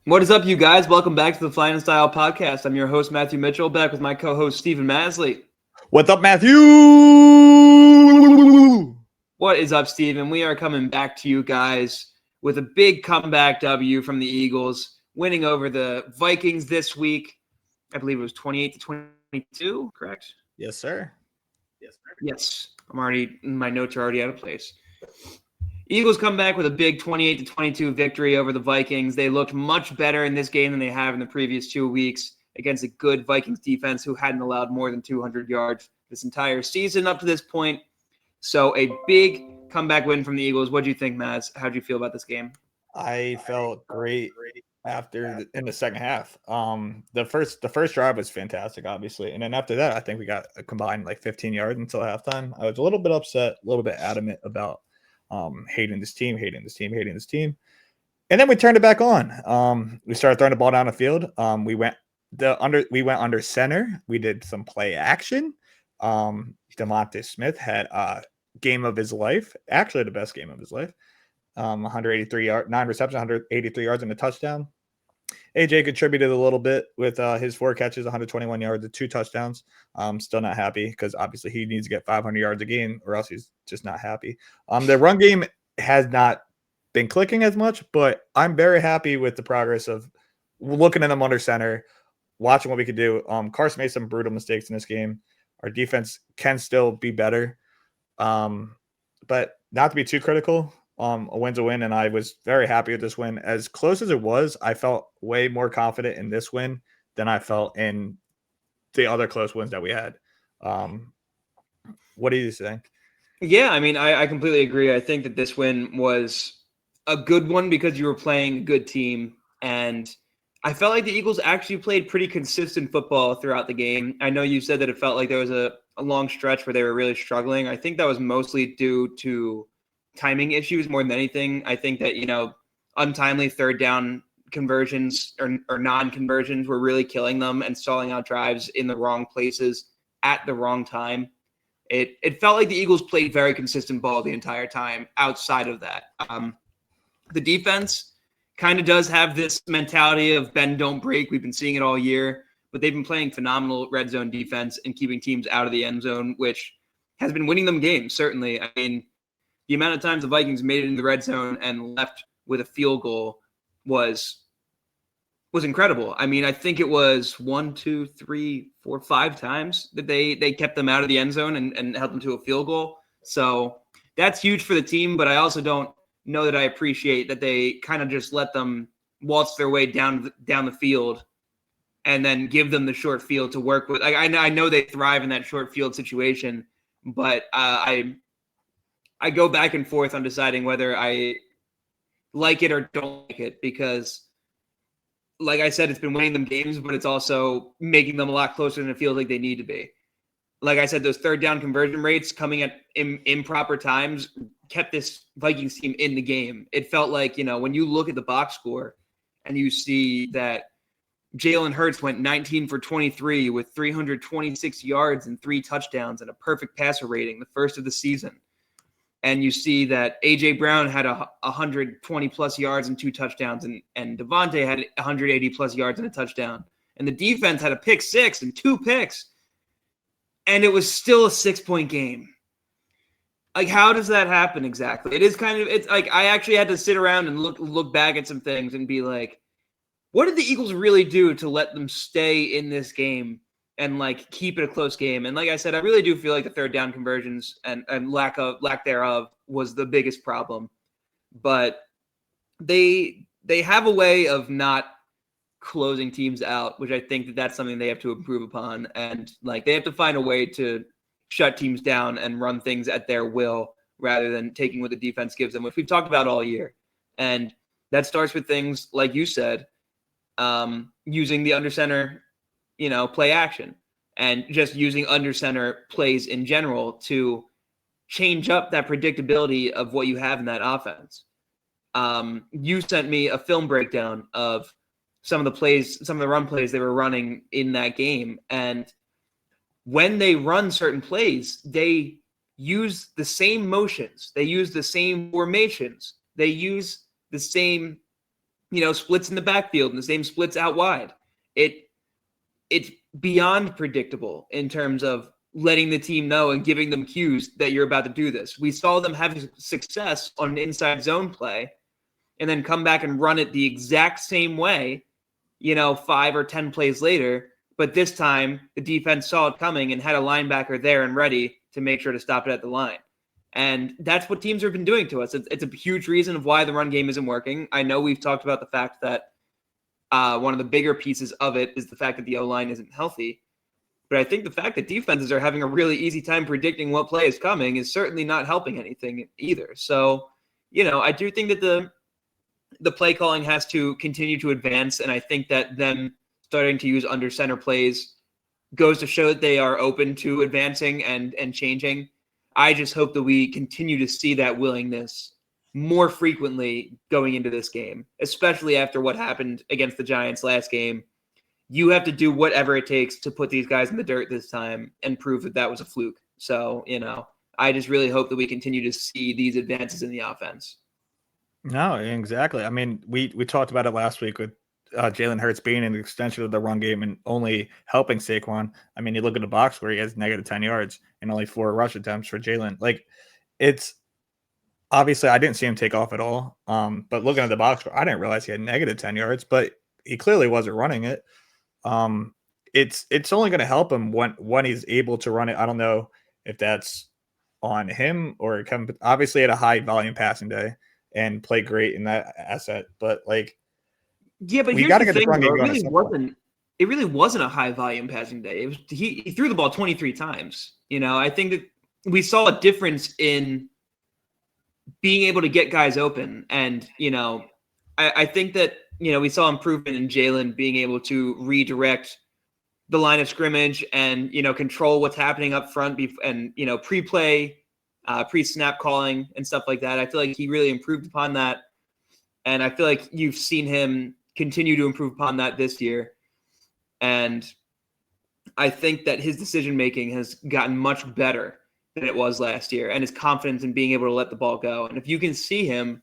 What is up, you guys? Welcome back to the Flyin podcast. I'm your host, Matthew Mitchell, back with my co-host, Stephen Maslij. What's up, Matthew? What is up, Stephen? We are coming back to you guys with a big comeback W from the Eagles, winning over the Vikings this week. I believe it was 28-22, correct? Yes, sir. Yes. My notes are already out of place. Eagles come back with a big 28-22 victory over the Vikings. They looked much better in this game than they have in the previous 2 weeks against a good Vikings defense who hadn't allowed more than 200 yards this entire season up to this point. So a big comeback win from the Eagles. What do you think, Maz? How do you feel about this game? I felt great in the second half. The first drive was fantastic, obviously, and then after that, I think we got a combined like 15 yards until halftime. I was a little bit upset, a little bit adamant about hating this team, and then we turned it back on. We started throwing the ball down the field. We went under center. We did some play action. DeMonte Smith had a game of his life, actually the best game of his life. 183 yards, 9 receptions, 183 yards, and a touchdown. AJ contributed a little bit with his 4 catches, 121 yards, and 2 touchdowns. Still not happy because obviously he needs to get 500 yards a game or else he's just not happy. The run game has not been clicking as much, but I'm very happy with the progress of looking at them under center, watching what we could do. Carson made some brutal mistakes in this game. Our defense can still be better, but not to be too critical. A win's a win, and I was very happy with this win. As close as it was, I felt way more confident in this win than I felt in the other close wins that we had. What do you think? Yeah, I mean, I completely agree. I think that this win was a good one because you were playing a good team, and I felt like the Eagles actually played pretty consistent football throughout the game. I know you said that it felt like there was a long stretch where they were really struggling. I think that was mostly due to timing issues more than anything. I think that, untimely third down conversions or non-conversions were really killing them and stalling out drives in the wrong places at the wrong time. It felt like the Eagles played very consistent ball the entire time outside of that. The defense kind of does have this mentality of bend, don't break. We've been seeing it all year, but they've been playing phenomenal red zone defense and keeping teams out of the end zone, which has been winning them games, certainly. I mean, the amount of times the Vikings made it in the red zone and left with a field goal was incredible. I mean, I think it was 1, 2, 3, 4, 5 times that they kept them out of the end zone and held them to a field goal. So that's huge for the team, but I also don't know that I appreciate that they kind of just let them waltz their way down the field and then give them the short field to work with. I know they thrive in that short field situation, but I go back and forth on deciding whether I like it or don't like it because, like I said, it's been winning them games, but it's also making them a lot closer than it feels like they need to be. Like I said, those third down conversion rates coming at improper times kept this Vikings team in the game. It felt like, when you look at the box score and you see that Jalen Hurts went 19 for 23 with 326 yards and 3 touchdowns and a perfect passer rating, the first of the season. And you see that A.J. Brown had 120-plus yards and 2 touchdowns, and Devontae had 180-plus yards and a touchdown. And the defense had a pick 6 and 2 picks. And it was still a 6-point game. Like, how does that happen exactly? It's like I actually had to sit around and look back at some things and be like, what did the Eagles really do to let them stay in this game and keep it a close game? And like I said, I really do feel like the third down conversions and lack thereof was the biggest problem. But they have a way of not closing teams out, which I think that's something they have to improve upon. And they have to find a way to shut teams down and run things at their will rather than taking what the defense gives them, which we've talked about all year. And that starts with things like you said, using the under center, play action, and just using under center plays in general to change up that predictability of what you have in that offense. You sent me a film breakdown of some of the run plays they were running in that game. And when they run certain plays, they use the same motions. They use the same formations. They use the same splits in the backfield and the same splits out wide. It's beyond predictable in terms of letting the team know and giving them cues that you're about to do this. We saw them have success on an inside zone play and then come back and run it the exact same way, 5 or 10 plays later. But this time the defense saw it coming and had a linebacker there and ready to make sure to stop it at the line. And that's what teams have been doing to us. It's a huge reason of why the run game isn't working. I know we've talked about the fact that one of the bigger pieces of it is the fact that the O-line isn't healthy. But I think the fact that defenses are having a really easy time predicting what play is coming is certainly not helping anything either. So, I do think that the play calling has to continue to advance, and I think that them starting to use under center plays goes to show that they are open to advancing and changing. I just hope that we continue to see that willingness more frequently going into this game, especially after what happened against the Giants last game. You have to do whatever it takes to put these guys in the dirt this time and prove that was a fluke. So, I just really hope that we continue to see these advances in the offense. No, exactly. I mean, we talked about it last week with Jalen Hurts being an extension of the run game and only helping Saquon. I mean, you look at the box score, he has negative 10 yards and only 4 rush attempts for Jalen. Like, it's obviously I didn't see him take off at all. But looking at the box score, I didn't realize he had negative 10 yards, but he clearly wasn't running it. It's only going to help him when he's able to run it. I don't know if that's on him or obviously had a high volume passing day and play great in that asset, but like, yeah, but we got to get the run game going. It really wasn't a high volume passing day. It was, he threw the ball 23 times. I think that we saw a difference in being able to get guys open. And, I think that, we saw improvement in Jalen being able to redirect the line of scrimmage and, control what's happening up front and, pre-play, pre-snap calling and stuff like that. I feel like he really improved upon that. And I feel like you've seen him continue to improve upon that this year. And I think that his decision-making has gotten much better than it was last year, and his confidence in being able to let the ball go. And if you can see him,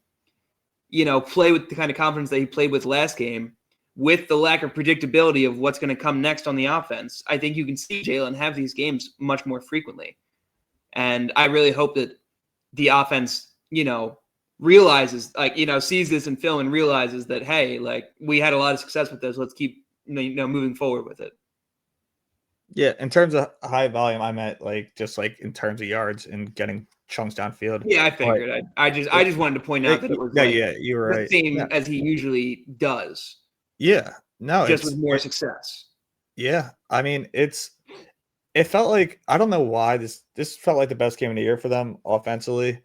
play with the kind of confidence that he played with last game, with the lack of predictability of what's going to come next on the offense, I think you can see Jalen have these games much more frequently. And I really hope that the offense, realizes, sees this in film and realizes that, hey, we had a lot of success with this. Let's keep, moving forward with it. Yeah, in terms of high volume, I meant just in terms of yards and getting chunks downfield. Yeah, I figured. I just wanted to point out that it was you were right. The same as he usually does. Yeah, no, just with more success. Yeah, I mean, it felt like, I don't know why this felt like the best game of the year for them offensively,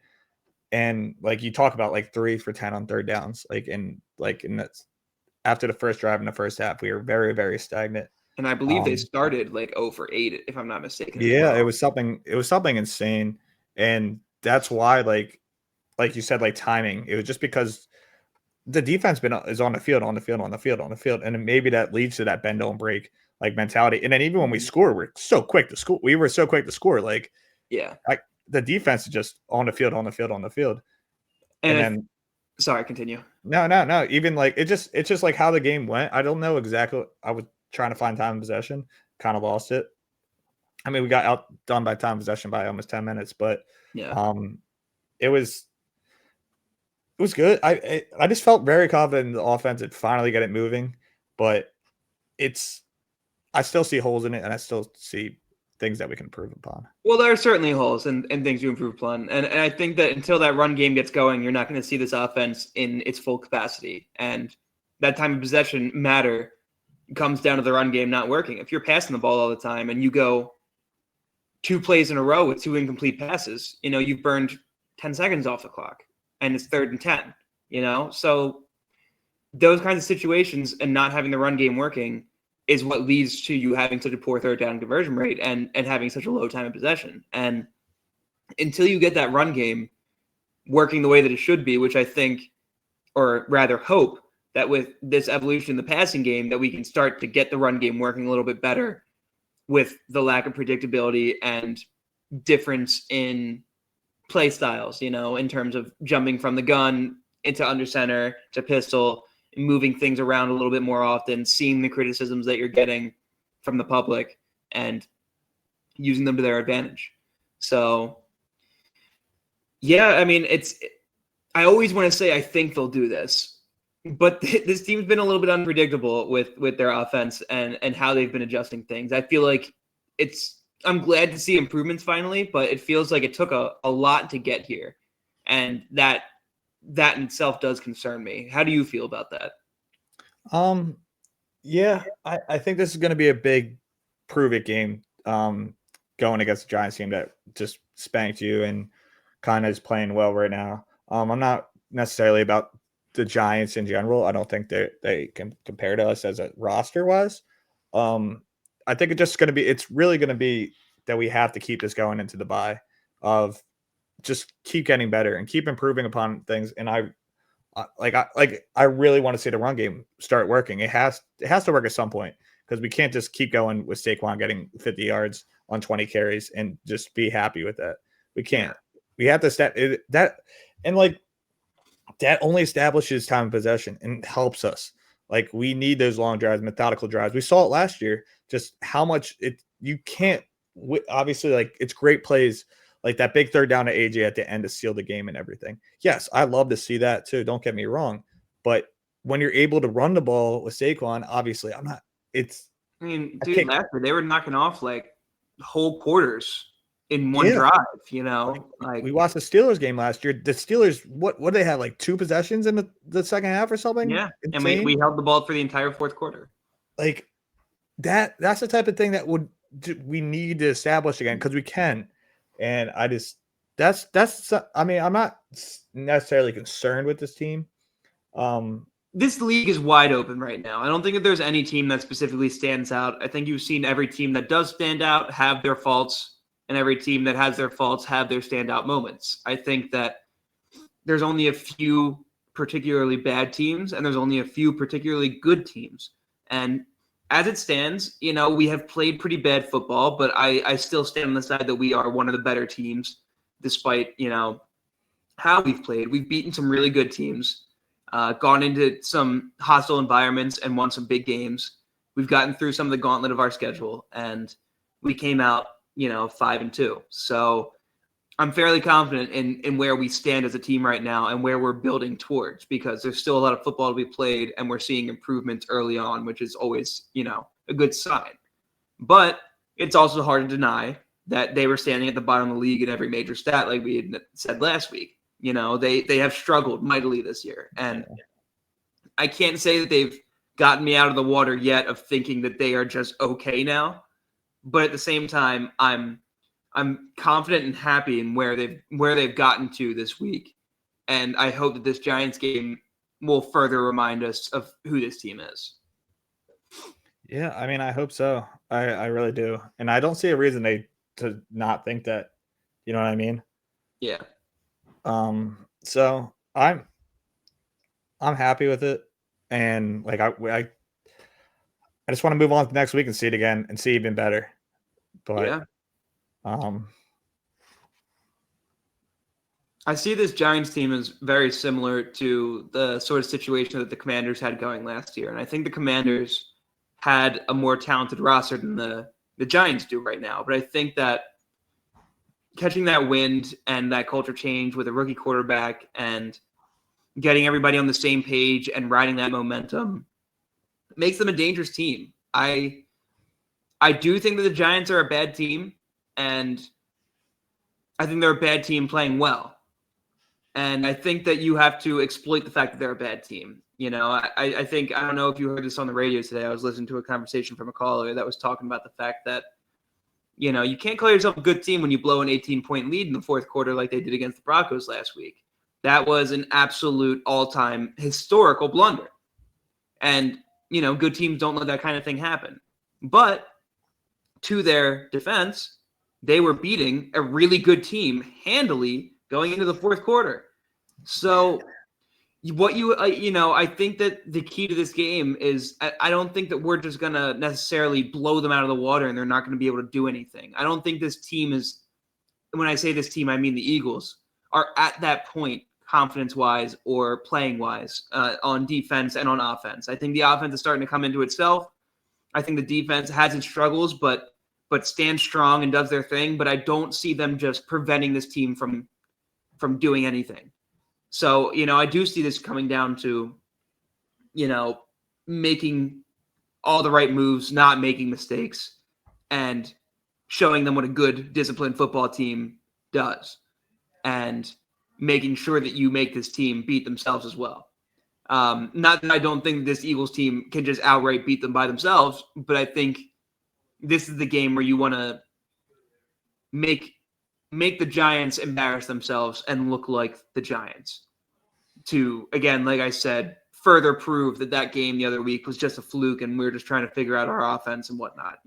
and you talk about 3 for 10 on third downs, in that's after the first drive in the first half, we were very, very stagnant. And I believe they started 0 for 8, if I'm not mistaken. Yeah, well. It was something insane. And that's why, like you said, timing, it was just because the defense is on the field. And maybe that leads to that bend don't break mentality. And then even when we score, we're so quick to score. We were so quick to score. The defense is just on the field. And then sorry, continue. No. Even it's just how the game went. I don't know exactly. I was trying to find time of possession, kind of lost it. I mean, we got outdone by time of possession by almost 10 minutes, but yeah, it was good. I just felt very confident in the offense and finally get it moving, but I still see holes in it, and I still see things that we can improve upon. Well, there are certainly holes and things to improve upon. And I think that until that run game gets going, you're not going to see this offense in its full capacity. And that time of possession matter comes down to the run game not working. If you're passing the ball all the time and you go 2 plays in a row with 2 incomplete passes, you've burned 10 seconds off the clock and it's 3rd and 10, So those kinds of situations and not having the run game working is what leads to you having such a poor third down conversion rate and having such a low time of possession. And until you get that run game working the way that it should be, which I think, or rather hope, that with this evolution in the passing game, that we can start to get the run game working a little bit better with the lack of predictability and difference in play styles, in terms of jumping from the gun into under center to pistol, moving things around a little bit more often, seeing the criticisms that you're getting from the public and using them to their advantage. So, yeah, I mean, I always want to say I think they'll do this, but this team's been a little bit unpredictable with their offense and how they've been adjusting things. I feel like I'm glad to see improvements finally, but it feels like it took a lot to get here. And that in itself does concern me. How do you feel about that? Yeah, I think this is going to be a big prove it game. Going against the Giants team that just spanked you and kind of is playing well right now. I'm not necessarily about the Giants in general. I don't think they can compare to us as a roster wise. I think it's really going to be that we have to keep this going into the bye of just keep getting better and keep improving upon things. And I really want to see the run game start working. It has to work at some point because we can't just keep going with Saquon getting 50 yards on 20 carries and just be happy with that. We can't. We have to that only establishes time of possession and helps us. Like we need those long drives, methodical drives. We saw it last year, just how much you can't obviously like it's great plays like that big third down to AJ at the end to seal the game and everything. Yes, I love to see that too. Don't get me wrong. But when you're able to run the ball with Saquon, obviously last year they were knocking off like whole quarters in one drive, we watched the Steelers game last year. The Steelers, what do they have, like 2 possessions in the second half or something? Yeah. Insane. And we held the ball for the entire fourth quarter. Like that's the type of thing that we need to establish again because we can. And I just I'm not necessarily concerned with this team. This league is wide open right now. I don't think that there's any team that specifically stands out. I think you've seen every team that does stand out have their faults, and every team that has their faults have their standout moments. I think that there's only a few particularly bad teams, and there's only a few particularly good teams. And as it stands, we have played pretty bad football, but I still stand on the side that we are one of the better teams, despite, how we've played. We've beaten some really good teams. Gone into some hostile environments and won some big games. We've gotten through some of the gauntlet of our schedule, and we came out, 5-2. So I'm fairly confident in where we stand as a team right now and where we're building towards, because there's still a lot of football to be played, and we're seeing improvements early on, which is always, a good sign. But it's also hard to deny that they were standing at the bottom of the league in every major stat, like we had said last week. They have struggled mightily this year. And I can't say that they've gotten me out of the water yet of thinking that they are just okay now. But at the same time, I'm confident and happy in where they've gotten to this week. And I hope that this Giants game will further remind us of who this team is. Yeah, I mean, I hope so. I really do. And I don't see a reason to not think that. You know what I mean? Yeah. So I'm happy with it, and like I just want to move on to the next week and see it again and see even better. But yeah, I see this Giants team as very similar to the sort of situation that the Commanders had going last year, and I think the Commanders had a more talented roster than the Giants do right now. But I think that catching that wind and that culture change with a rookie quarterback and getting everybody on the same page and riding that momentum makes them a dangerous team. I do think that the Giants are a bad team, and I think they're a bad team playing well. And I think that you have to exploit the fact that they're a bad team. I think, I don't know if you heard this on the radio today. I was listening to a conversation from a caller that was talking about the fact that you can't call yourself a good team when you blow an 18-point lead in the fourth quarter like they did against the Broncos last week. That was an absolute all-time historical blunder. And, good teams don't let that kind of thing happen. But to their defense, they were beating a really good team handily going into the fourth quarter. So I think that the key to this game is I don't think that we're just going to necessarily blow them out of the water and they're not going to be able to do anything. I don't think this team is, when I say this team, I mean the Eagles, are at that point confidence-wise or playing-wise on defense and on offense. I think the offense is starting to come into itself. I think the defense has its struggles, but stands strong and does their thing. But I don't see them just preventing this team from doing anything. So, I do see this coming down to, making all the right moves, not making mistakes, and showing them what a good, disciplined football team does, and making sure that you make this team beat themselves as well. Not that I don't think this Eagles team can just outright beat them by themselves, but I think this is the game where you want to make the Giants embarrass themselves and look like the Giants to, again, like I said, further prove that game the other week was just a fluke and we were just trying to figure out our offense and whatnot,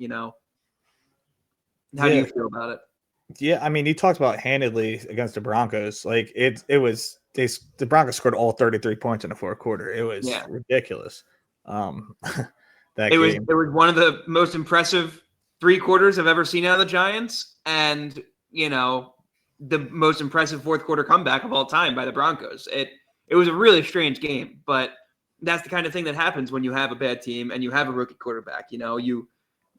How do you feel about it? Yeah, I mean, you talked about handedly against the Broncos. Like the Broncos scored all 33 points in the fourth quarter. It was ridiculous. It was one of the most impressive 3 quarters I've ever seen out of the Giants, and the most impressive fourth quarter comeback of all time by the Broncos. It was a really strange game, but that's the kind of thing that happens when you have a bad team and you have a rookie quarterback.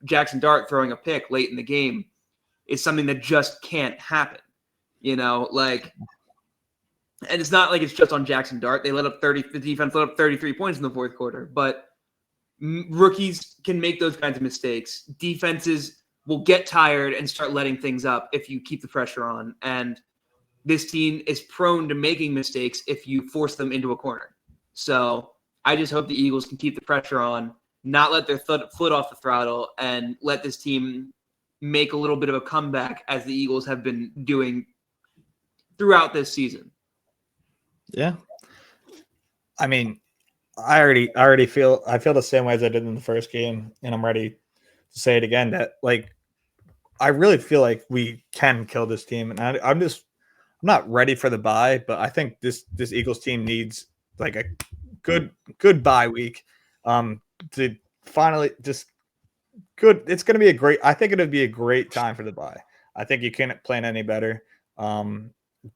Jackson Dart throwing a pick late in the game is something that just can't happen. And it's not like it's just on Jackson Dart. The defense let up 33 points in the fourth quarter, but rookies can make those kinds of mistakes. Defenses will get tired and start letting things up if you keep the pressure on. And this team is prone to making mistakes if you force them into a corner. So I just hope the Eagles can keep the pressure on, not let their foot off the throttle, and let this team make a little bit of a comeback as the Eagles have been doing throughout this season. Yeah. I mean, I feel the same way as I did in the first game, and I'm ready to say it again that I really feel like we can kill this team, and I'm not ready for the bye, but I think this Eagles team needs like a good bye week to finally just good. It's going to be I think it'll be a great time for the bye. I think you can't plan any better.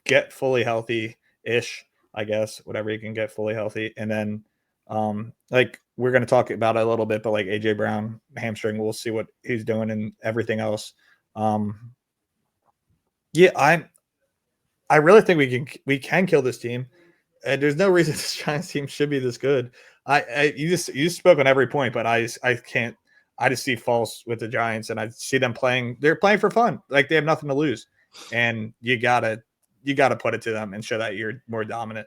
Get fully healthy ish, I guess, whatever you can get fully healthy. And then we're going to talk about it a little bit, but like AJ Brown hamstring, we'll see what he's doing and everything else. I really think we can kill this team, and there's no reason this Giants team should be this good. You just spoke on every point, but I can't. I just see false with the Giants, and I see them playing. They're playing for fun, like they have nothing to lose, and you gotta put it to them and show that you're more dominant.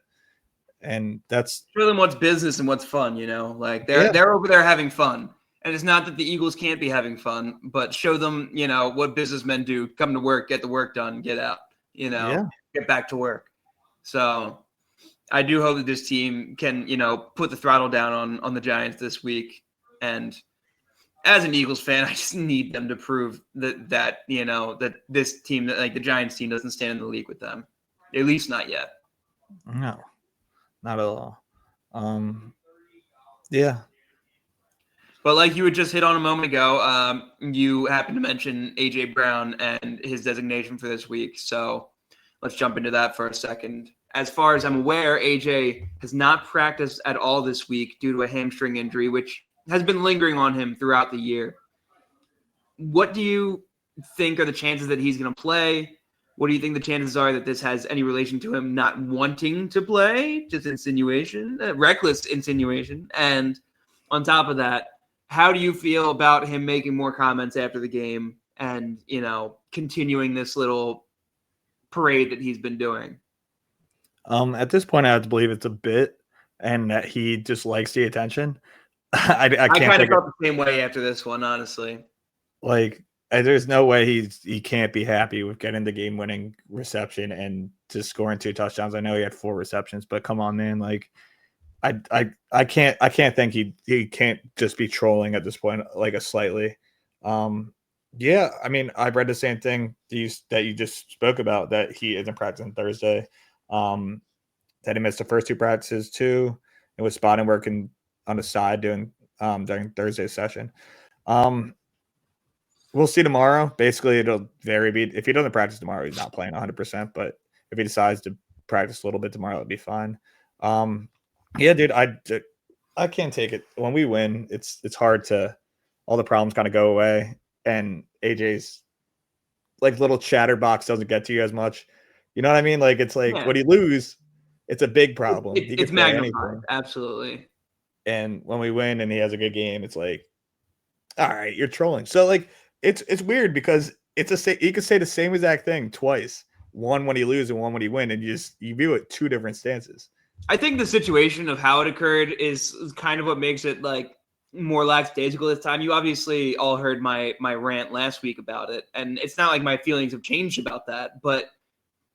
And that's show them what's business and what's fun. Like they're over there having fun. And it's not that the Eagles can't be having fun, but show them, what businessmen do: come to work, get the work done, get out, get back to work. So I do hope that this team can, put the throttle down on the Giants this week. And as an Eagles fan, I just need them to prove that this team, that like the Giants team, doesn't stand in the league with them. At least not yet. No, not at all. Yeah. But like you had just hit on a moment ago, you happened to mention AJ Brown and his designation for this week. So let's jump into that for a second. As far as I'm aware, AJ has not practiced at all this week due to a hamstring injury, which has been lingering on him throughout the year. What do you think are the chances that he's going to play? What do you think the chances are that this has any relation to him not wanting to play? Just insinuation, reckless insinuation. And on top of that, how do you feel about him making more comments after the game and, continuing this little parade that he's been doing? At this point, I have to believe it's a bit and that he just likes the attention. I kind of felt the same way after this one, honestly. Like, there's no way he can't be happy with getting the game-winning reception and just scoring 2 touchdowns. I know he had 4 receptions, but come on, man. Like, I can't think he can't just be trolling at this point, like a slightly. Yeah, I mean, I've read the same thing that you just spoke about, that he isn't practicing Thursday. That he missed the first 2 practices too, and was spotting working on the side during Thursday's session. We'll see tomorrow. Basically, it'll vary. If he doesn't practice tomorrow, he's not playing 100%. But if he decides to practice a little bit tomorrow. It'll be fine. Yeah, dude, I can't take it. When we win, it's hard to all the problems kind of go away, and AJ's like little chatterbox doesn't get to you as much. You know what I mean? Like it's like Yeah. when you lose, it's a big problem. He It's can say magnified. anything. Absolutely. And when we win and he has a good game, it's like, all right, you're trolling. So like it's weird because you could say the same exact thing twice. One when he lose and one when he win, and you view it two different stances. I think the situation of how it occurred is kind of what makes it like more lackadaisical this time. You obviously all heard my rant last week about it, and it's not like my feelings have changed about that. But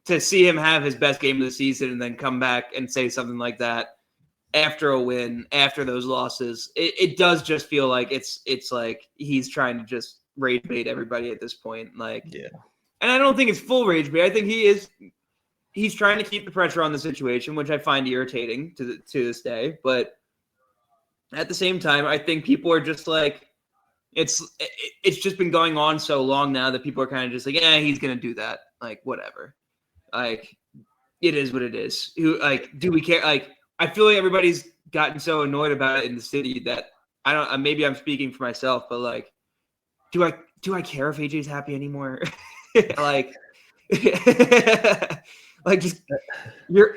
to see him have his best game of the season and then come back and say something like that after a win, after those losses, it does just feel like it's like he's trying to just rage bait everybody at this point. Like, Yeah. And I don't think it's full rage bait. I think he's trying to keep the pressure on the situation, which I find irritating to this day. But at the same time, I think people are just like, it's just been going on so long now that people are kind of just like, yeah, he's gonna do that. Like, whatever. Like, it is what it is. Do we care? Like, I feel like everybody's gotten so annoyed about it in the city that I don't. Maybe I'm speaking for myself, but like, do I care if AJ's happy anymore? Like, like just you're.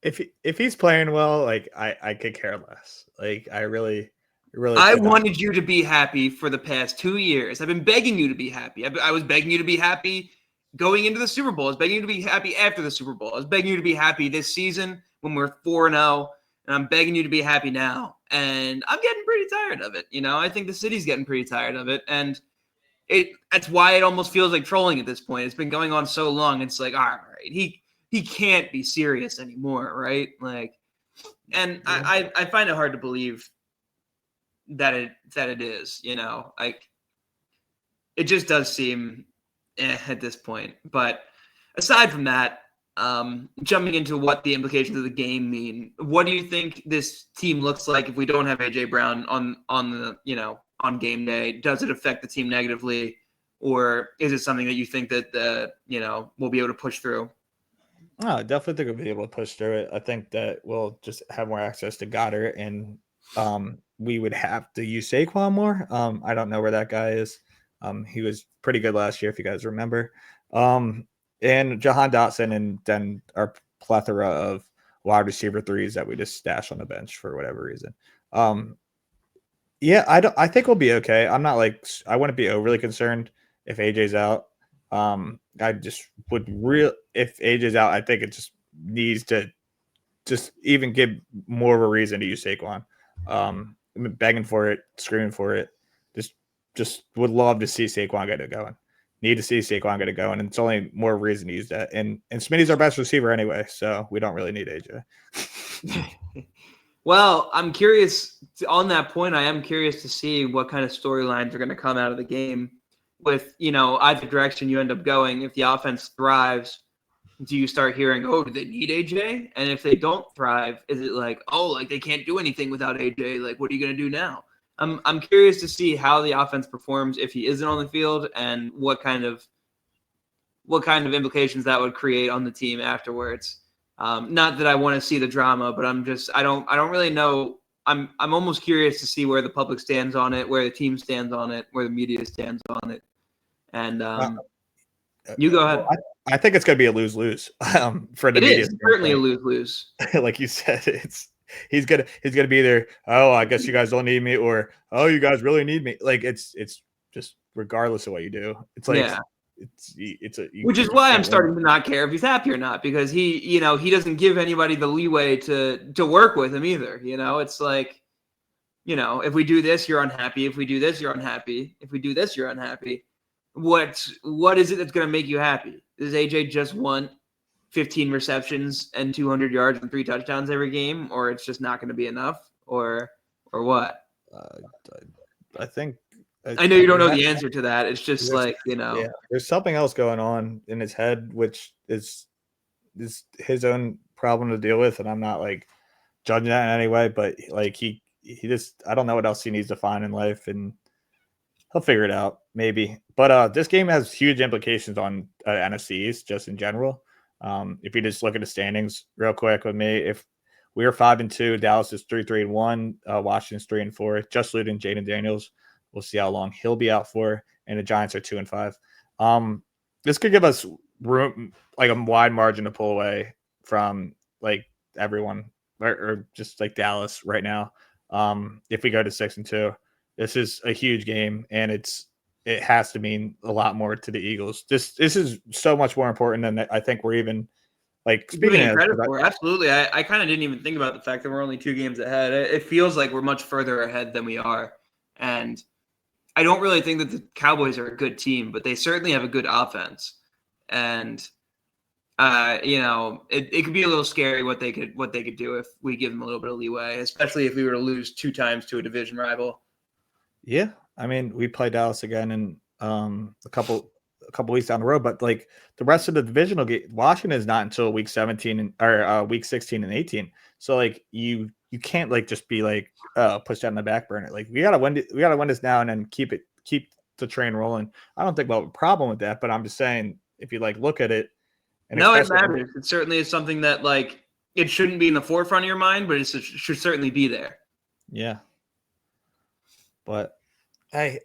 If he's playing well, like I could care less. Like I really I wanted you to be happy for the past 2 years. I've been begging you to be happy. I was begging you to be happy going into the Super Bowl. I was begging you to be happy after the Super Bowl. I was begging you to be happy this season when we're 4-0, and I'm begging you to be happy now. And I'm getting pretty tired of it. I think the city's getting pretty tired of it, and that's why it almost feels like trolling at this point. It's been going on so long. It's like, all right, he can't be serious anymore, right? Like, and I find it hard to believe that it is, like it just does seem at this point. But aside from that, jumping into what the implications of the game mean, what do you think this team looks like if we don't have AJ Brown on the on game day? Does it affect the team negatively, or is it something that you think that we'll be able to push through? No, I definitely think we'll be able to push through it. I think that we'll just have more access to Goddard, and we would have to use Saquon more. I don't know where that guy is. He was pretty good last year, if you guys remember. And Jahan Dotson, and then our plethora of wide receiver threes that we just stash on the bench for whatever reason. Yeah, I think we'll be okay. I'm not like, I wouldn't be overly concerned if AJ's out. I just would if AJ's out, I think it just needs to just even give more of a reason to use Saquon. I'm begging for it, screaming for it. Just would love to see Saquon get it going. Need to see Saquon get it going, and it's only more reason to use that. And Smitty's our best receiver anyway, so we don't really need AJ. Well, I'm curious on that point. I am curious to see what kind of storylines are going to come out of the game with, either direction you end up going. If the offense thrives, do you start hearing, oh, do they need AJ? And if they don't thrive, is it like, oh, like they can't do anything without AJ? Like, what are you going to do now? I'm curious to see how the offense performs if he isn't on the field, and what kind of implications that would create on the team afterwards. Not that I want to see the drama, but I don't really know. I'm almost curious to see where the public stands on it, where the team stands on it, where the media stands on it. And you go ahead. I think it's going to be a lose-lose for the media. It is certainly a lose-lose. Like you said, he's gonna be there. Oh, I guess you guys don't need me, or oh, you guys really need me. Like it's just regardless of what you do. It's like which is why I'm starting to not care if he's happy or not, because he doesn't give anybody the leeway to work with him either. It's like, if we do this, you're unhappy. If we do this, you're unhappy. If we do this, you're unhappy. What is it that's going to make you happy? Does AJ just want 15 receptions and 200 yards and 3 touchdowns every game, or it's just not going to be enough, or what? I think I know you don't know the answer to that. It's just like, yeah, there's something else going on in his head, which is his own problem to deal with. And I'm not like judging that in any way, but like he just, I don't know what else he needs to find in life, and he'll figure it out maybe. But this game has huge implications on NFCs just in general. If you just look at the standings real quick with me, if we are 5-2, Dallas is 3-3-1, Washington's 3-4, just losing Jaden Daniels. We'll see how long he'll be out for, and the Giants are 2-5. This could give us room, like a wide margin to pull away from like everyone or just like Dallas right now. If we go to 6-2, this is a huge game, and it has to mean a lot more to the Eagles. This is so much more important than I think we're even like speaking of credit for. Absolutely. I kind of didn't even think about the fact that we're only 2 games ahead. It feels like we're much further ahead than we are. And I don't really think that the Cowboys are a good team, but they certainly have a good offense. And it could be a little scary what they could do if we give them a little bit of leeway, especially if we were to lose 2 times to a division rival. Yeah, I mean, we play Dallas again in a couple weeks down the road, but like the rest of the divisional game, Washington is not until week 17 or week 16 and 18. So like you can't like just be like push that in the back burner. Like we gotta win this now and then keep the train rolling. I don't think we'll have a problem with that, but I'm just saying if you like look at it. And no, it matters. It certainly is something that like it shouldn't be in the forefront of your mind, but it should certainly be there. Yeah. But I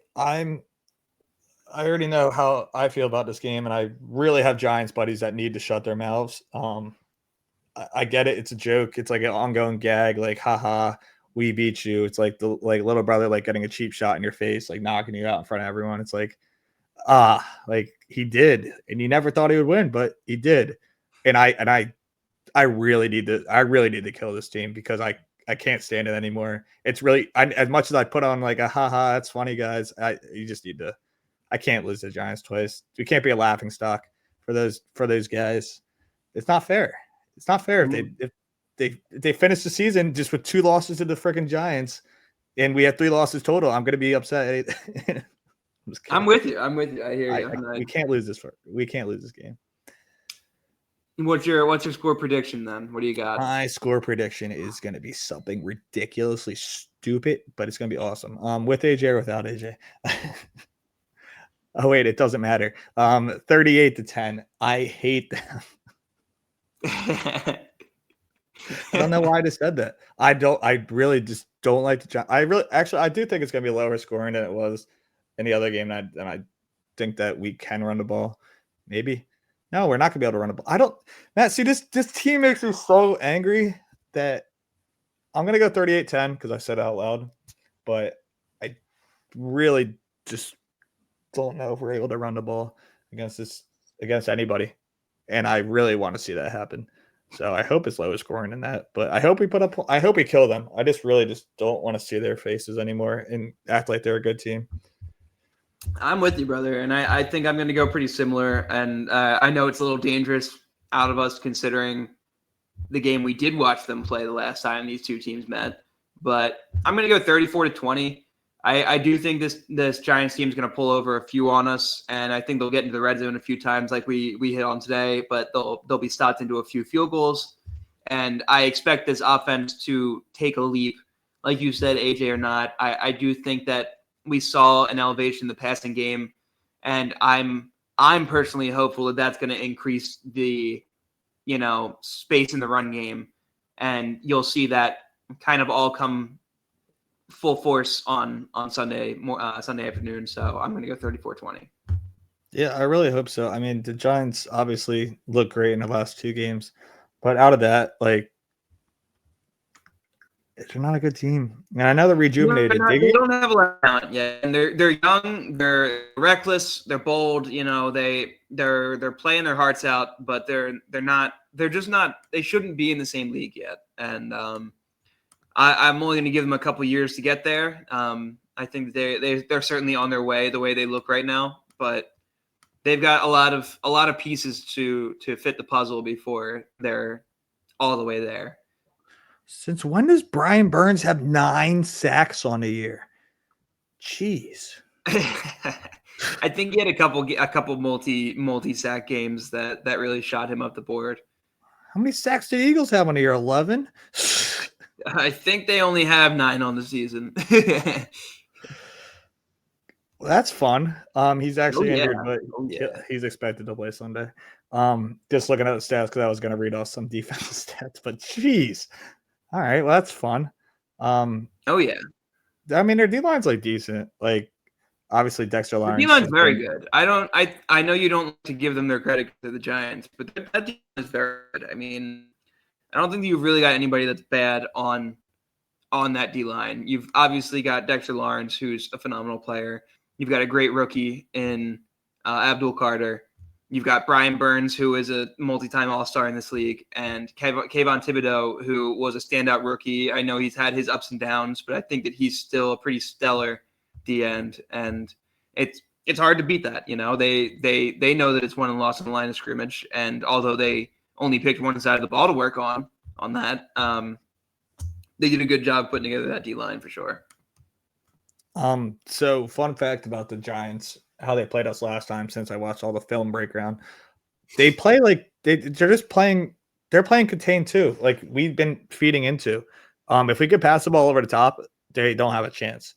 already know how I feel about this game, and I really have Giants buddies that need to shut their mouths. I get it; it's a joke. It's like an ongoing gag, like haha, we beat you. It's like the little brother like getting a cheap shot in your face, like knocking you out in front of everyone. It's like like he did, and you never thought he would win, but he did. And I really need to kill this team because I can't stand it anymore. It's really as much as I put on like a haha, that's funny, guys. You just need to. I can't lose the Giants twice. We can't be a laughing stock for those guys. It's not fair. It's not fair if they finish the season just with 2 losses to the freaking Giants, and we have 3 losses total. I'm gonna be upset. I'm with you. I hear you. We can't lose this. We can't lose this game. What's your score prediction then? What do you got? My score prediction is going to be something ridiculously stupid, but it's going to be awesome. With AJ or without AJ. Oh wait, it doesn't matter. 38-10. I hate them. I don't know why I just said that. I really just don't like the Giants. I do think it's going to be lower scoring than it was in the other game, and I think that we can run the ball. Maybe. No, we're not gonna be able to run a ball. Matt, see this team makes me so angry that I'm gonna go 38-10 because I said it out loud, but I really just don't know if we're able to run the ball against anybody. And I really want to see that happen. So I hope it's lower scoring than that. But I hope we kill them. I just really don't want to see their faces anymore and act like they're a good team. I'm with you, brother, and I think I'm going to go pretty similar. And I know it's a little dangerous out of us considering the game we did watch them play the last time these 2 teams met. But I'm going to go 34-20. I do think this Giants team is going to pull over a few on us, and I think they'll get into the red zone a few times like we hit on today. But they'll be stopped into a few field goals, and I expect this offense to take a leap, like you said, AJ or not. I do think that we saw an elevation in the passing game, and I'm personally hopeful that that's going to increase the, space in the run game, and you'll see that kind of all come full force on Sunday afternoon. So I'm going to go 34-20. Yeah, I really hope so. I mean, the Giants obviously look great in the last 2 games, but out of that, like, they're not a good team. And I know they're rejuvenated. They don't have a lot of talent yet, and they're young, they're reckless, they're bold. They're playing their hearts out, but they're just not. They shouldn't be in the same league yet. And I'm only going to give them a couple years to get there. I think they're certainly on their way, the way they look right now, but they've got a lot of pieces to fit the puzzle before they're all the way there. Since when does Brian Burns have 9 sacks on a year? Jeez. I think he had a couple multi-sack games that really shot him up the board. How many sacks do the Eagles have on a year? 11? I think they only have 9 on the season. That's fun. He's actually yeah. injured, but Oh, yeah. he's expected to play Sunday. Just looking at the stats because I was going to read off some defensive stats, but jeez. All right, well that's fun. Oh, yeah. I mean their D line's like decent. Like obviously Dexter The Lawrence D-line's has very been good. I know you don't like to give them their credit to the Giants, but that D-line is very good. I mean, I don't think you've really got anybody that's bad on that D-line. You've obviously got Dexter Lawrence, who's a phenomenal player. You've got a great rookie in Abdul Carter. You've got Brian Burns, who is a multi-time All-Star in this league, and Kayvon Thibodeau, who was a standout rookie. I know he's had his ups and downs, but I think that he's still a pretty stellar D end, and it's hard to beat that. You know, they know that it's won and lost on the line of scrimmage, and although they only picked one side of the ball to work on that, they did a good job putting together that D line for sure. So fun fact about the Giants, how they played us last time since I watched all the film breakdown. They play like they're playing contained too. Like we've been feeding into. If we could pass the ball over the top, they don't have a chance.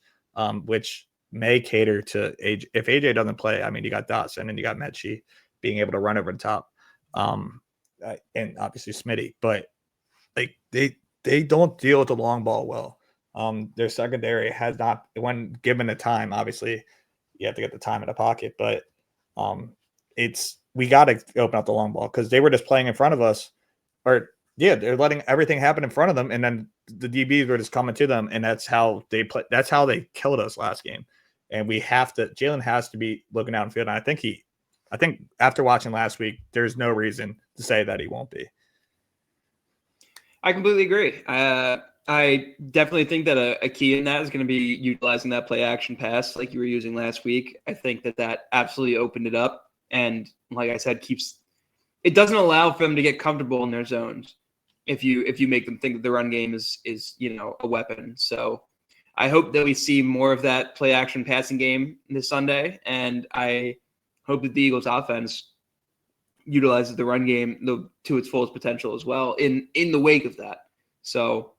Which may cater to AJ. If AJ doesn't play, I mean you got Dotson and you got Mechie being able to run over the top. And obviously Smitty, but like they don't deal with the long ball well. Their secondary has not, when given the time, obviously you have to get the time in the pocket, but we got to open up the long ball because they were just playing in front of us, or they're letting everything happen in front of them, and then the DBs were just coming to them, and that's how they play. That's how they killed us last game, and Jalen has to be looking out in field, and I think after watching last week, there's no reason to say that he won't be. I completely agree. I definitely think that a key in that is going to be utilizing that play action pass like you were using last week. I think that absolutely opened it up. And like I said, it doesn't allow for them to get comfortable in their zones if you make them think that the run game is a weapon. So I hope that we see more of that play action passing game this Sunday. And I hope that the Eagles offense utilizes the run game to its fullest potential as well in the wake of that. So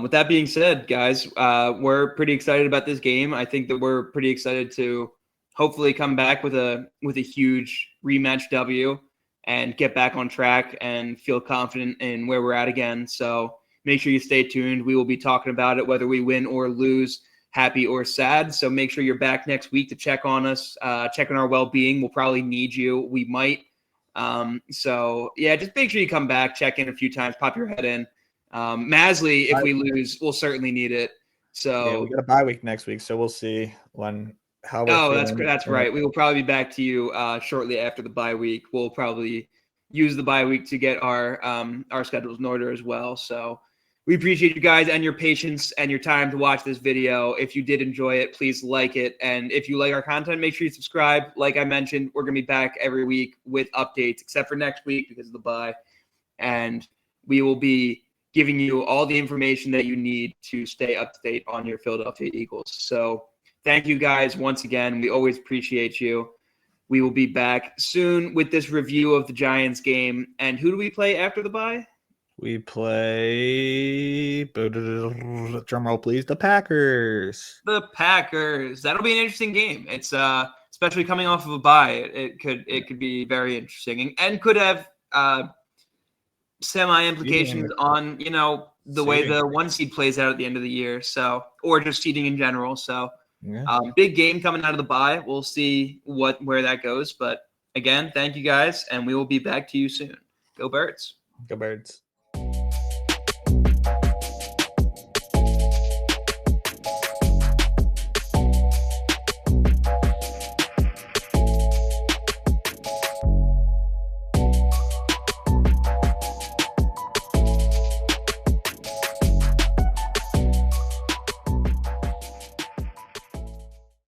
with that being said, guys, we're pretty excited about this game. I think that we're pretty excited to hopefully come back with a huge rematch W and get back on track and feel confident in where we're at again. So make sure you stay tuned. We will be talking about it, whether we win or lose, happy or sad. So make sure you're back next week to check on us, check on our well-being. We'll probably need you. We might. So yeah, just make sure you come back, check in a few times, pop your head in. Maslij, if we lose, we'll certainly need it. So yeah, we got a bye week next week, so we'll see how we're feeling. That's right. We will probably be back to you shortly after the bye week. We'll probably use the bye week to get our schedules in order as well. So we appreciate you guys and your patience and your time to watch this video. If you did enjoy it, please like it. And if you like our content, make sure you subscribe. Like I mentioned, we're going to be back every week with updates, except for next week because of the bye. And we will be giving you all the information that you need to stay up to date on your Philadelphia Eagles. So thank you guys once again. We always appreciate you. We will be back soon with this review of the Giants game. And who do we play after the bye? We play, drum roll please, the Packers. The Packers. That'll be an interesting game. It's especially coming off of a bye. It could be very interesting and could have semi implications on the way the one seed plays out at the end of the year. So, or just seeding in general. So, big game coming out of the bye. We'll see where that goes. But again, thank you guys, and we will be back to you soon. Go Birds. Go Birds.